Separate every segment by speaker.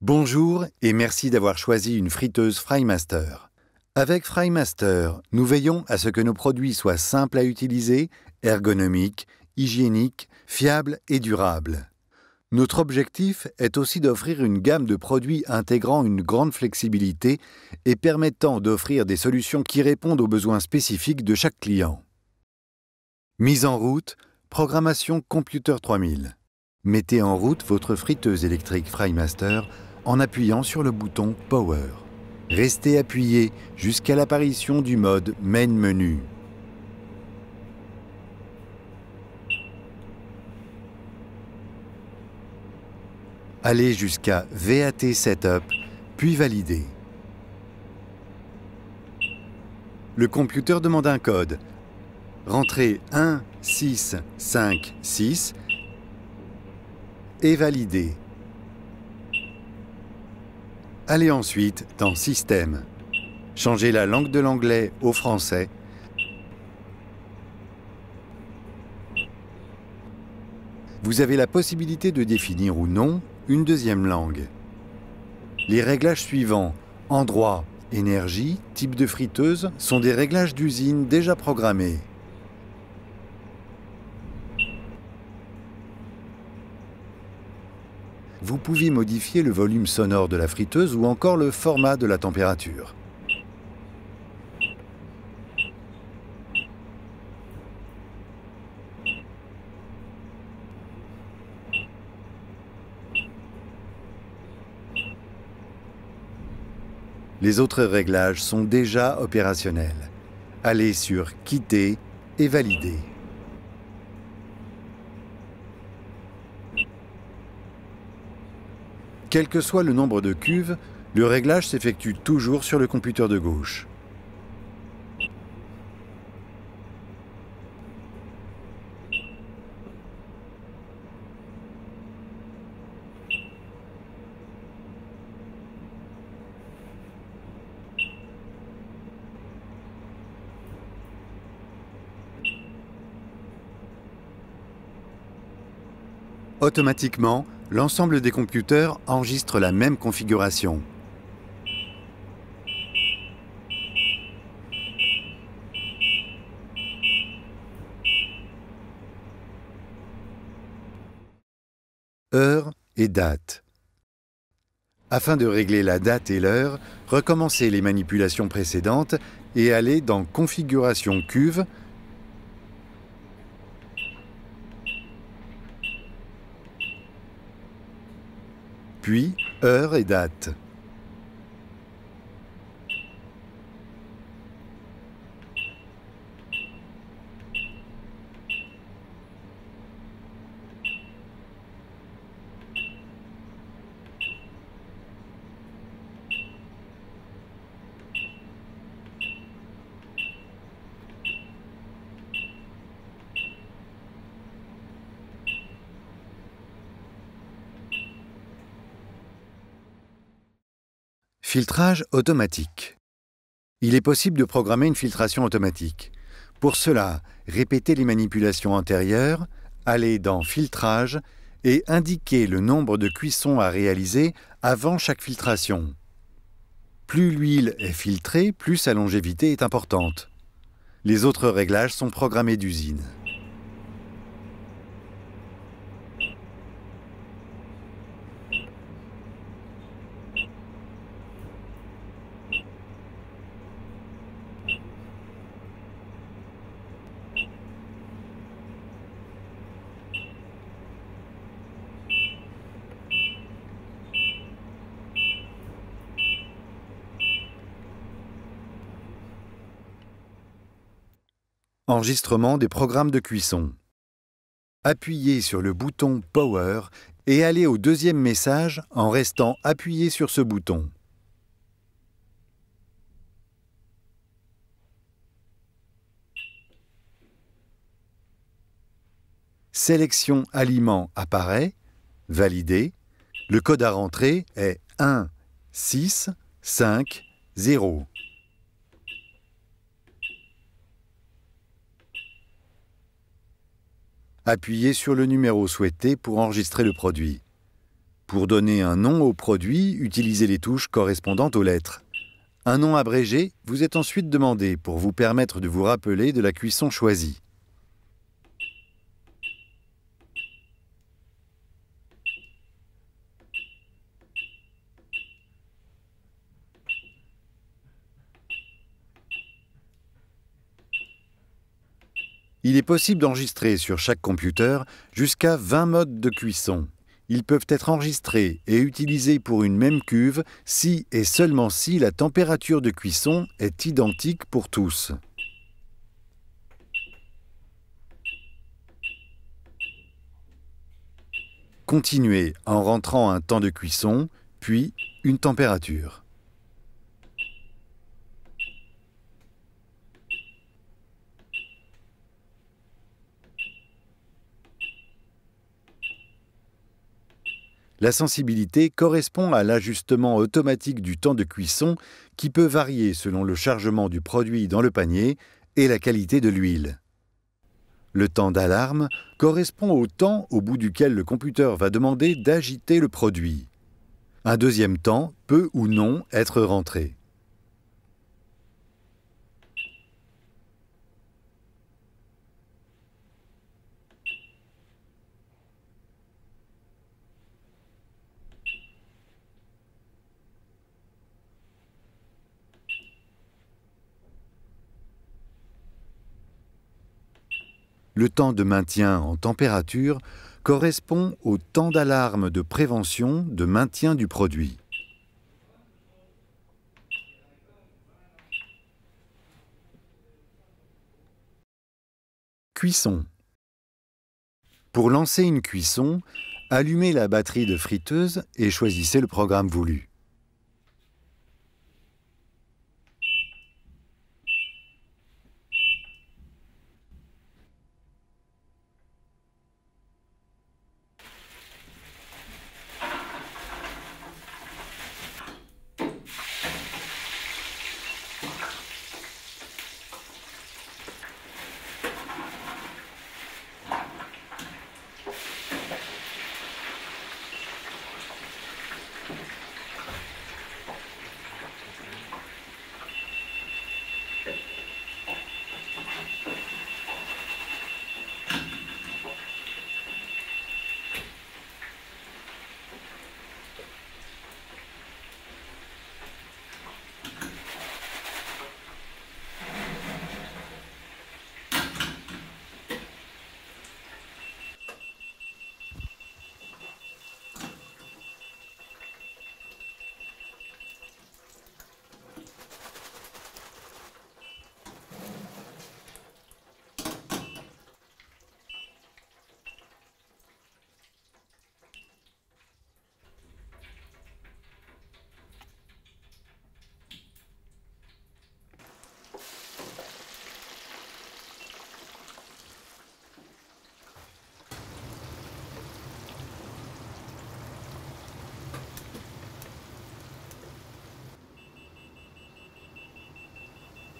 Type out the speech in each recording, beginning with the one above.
Speaker 1: Bonjour et merci d'avoir choisi une friteuse Frymaster. Avec Frymaster, nous veillons à ce que nos produits soient simples à utiliser, ergonomiques, hygiéniques, fiables et durables. Notre objectif est aussi d'offrir une gamme de produits intégrant une grande flexibilité et permettant d'offrir des solutions qui répondent aux besoins spécifiques de chaque client. Mise en route, programmation Computer 3000. Mettez en route votre friteuse électrique Frymaster en appuyant sur le bouton Power. Restez appuyé jusqu'à l'apparition du mode Main Menu. Allez jusqu'à VAT Setup, puis Valider. Le computer demande un code. Rentrez 1 6 5 6 et validez. Allez ensuite dans Système. Changez la langue de l'anglais au français. Vous avez la possibilité de définir ou non une deuxième langue. Les réglages suivants, endroit, énergie, type de friteuse, sont des réglages d'usine déjà programmés. Vous pouvez modifier le volume sonore de la friteuse ou encore le format de la température. Les autres réglages sont déjà opérationnels. Allez sur Quitter et Valider. Quel que soit le nombre de cuves, le réglage s'effectue toujours sur le computer de gauche. Automatiquement, l'ensemble des computers enregistre la même configuration. Heure et date. Afin de régler la date et l'heure, recommencez les manipulations précédentes et allez dans Configuration cuve, puis heure et date. Filtrage automatique. Il est possible de programmer une filtration automatique. Pour cela, répétez les manipulations antérieures, allez dans Filtrage et indiquez le nombre de cuissons à réaliser avant chaque filtration. Plus l'huile est filtrée, plus sa longévité est importante. Les autres réglages sont programmés d'usine. Enregistrement des programmes de cuisson. Appuyez sur le bouton Power et allez au deuxième message en restant appuyé sur ce bouton. Sélection aliments apparaît, validé. Le code à rentrer est 1 6 5 0. Appuyez sur le numéro souhaité pour enregistrer le produit. Pour donner un nom au produit, utilisez les touches correspondantes aux lettres. Un nom abrégé vous est ensuite demandé pour vous permettre de vous rappeler de la cuisson choisie. Il est possible d'enregistrer sur chaque computer jusqu'à 20 modes de cuisson. Ils peuvent être enregistrés et utilisés pour une même cuve si et seulement si la température de cuisson est identique pour tous. Continuez en rentrant un temps de cuisson, puis une température. La sensibilité correspond à l'ajustement automatique du temps de cuisson qui peut varier selon le chargement du produit dans le panier et la qualité de l'huile. Le temps d'alarme correspond au temps au bout duquel le computer va demander d'agiter le produit. Un deuxième temps peut ou non être rentré. Le temps de maintien en température correspond au temps d'alarme de prévention de maintien du produit. Cuisson. Pour lancer une cuisson, allumez la batterie de friteuse et choisissez le programme voulu.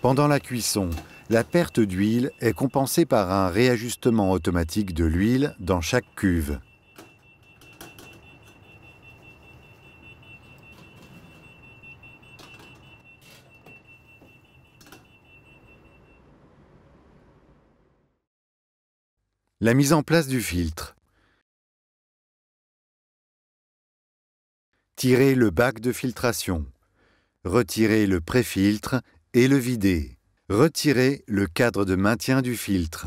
Speaker 1: Pendant la cuisson, la perte d'huile est compensée par un réajustement automatique de l'huile dans chaque cuve. La mise en place du filtre. Tirez le bac de filtration. Retirez le pré-filtre et le videz. Retirez le cadre de maintien du filtre.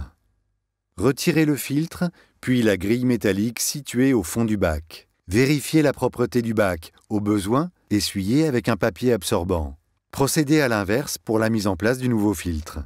Speaker 1: Retirez le filtre, puis la grille métallique située au fond du bac. Vérifiez la propreté du bac. Au besoin, essuyez avec un papier absorbant. Procédez à l'inverse pour la mise en place du nouveau filtre.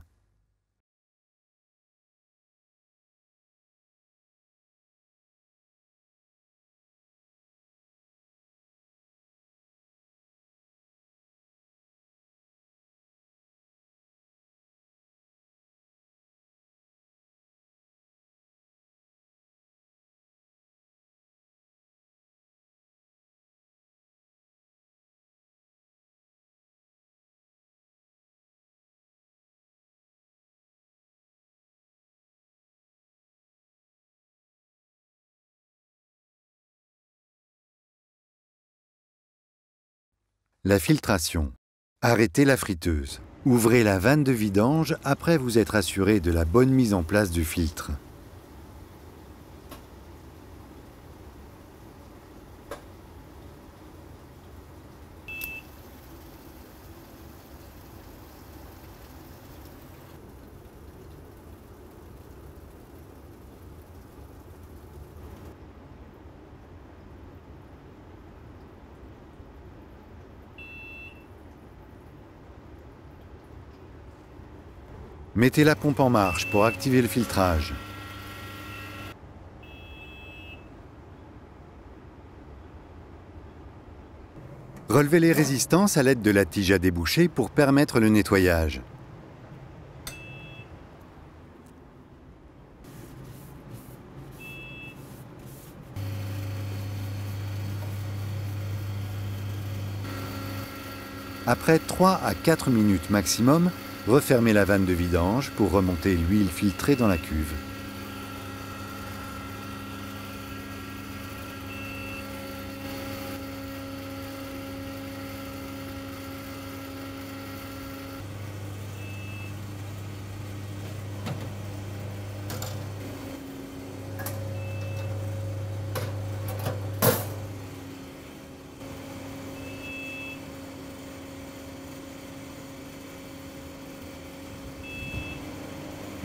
Speaker 1: La filtration. Arrêtez la friteuse. Ouvrez la vanne de vidange après vous être assuré de la bonne mise en place du filtre. Mettez la pompe en marche pour activer le filtrage. Relevez les résistances à l'aide de la tige à déboucher pour permettre le nettoyage. Après 3 à 4 minutes maximum, refermez la vanne de vidange pour remonter l'huile filtrée dans la cuve.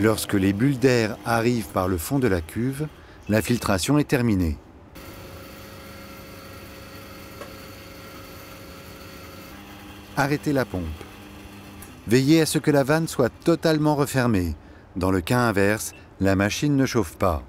Speaker 1: Lorsque les bulles d'air arrivent par le fond de la cuve, la filtration est terminée. Arrêtez la pompe. Veillez à ce que la vanne soit totalement refermée. Dans le cas inverse, la machine ne chauffe pas.